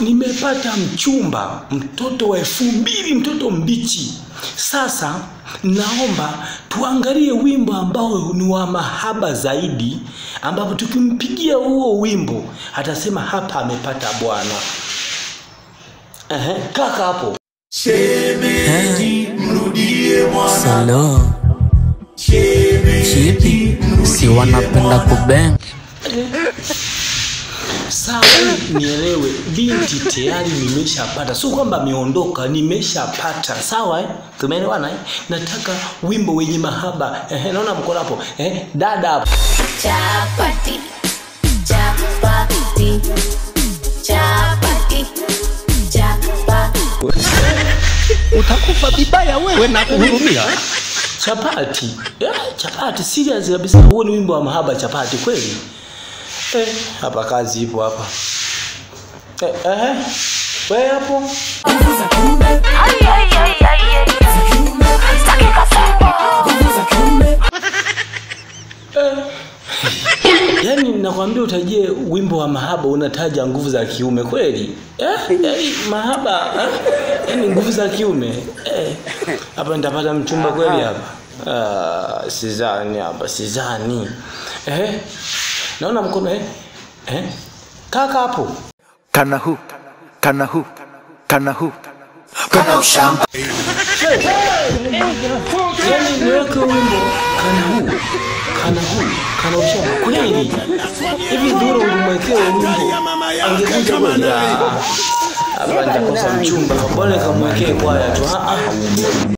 Nimepata mchumba, mtoto wa 2000, mtoto mbichi. Sasa naomba tuangalie wimbo ambao ni wa mahaba zaidi, ambapo tukimpigia huo wimbo atasema hapa amepata bwana. Kaka hapo. Shemeji mrudie mwana. Salo Chipi si wanapenda kubeng. Sawa, nielewe, binti tayari nimeshapata. Sio kwamba ameondoka, nimeshapata. Sawa tumeelewana Nataka wimbo wenye mahaba. Naona mkono hapo. Dada hapo. Chapati, chapati, chapati, chapati. Utakufa vibaya wewe na kuhurumia. Chapati. Chapati serious kabisa. Huo ni wimbo wa mahaba chapati kweli? Hapa kazi ipo hapa. Wewe hapo. Yaani nakwambia utajie wimbo wa mahaba unataja nguvu za kiume kweli? Mahaba, yaani nguvu za kiume. Hapa nitapata mchumba kweli hapa? Sidhani hapa, sidhani. Naona mkono kaka hapo. Kana ushamba. Yaani niweke wimbo kana ushamba kweli? Hivi Duro ungemwekea wimbo angekuja kweli? Hapa nitakosa mchumba. Bora kamwekee kwaya tu.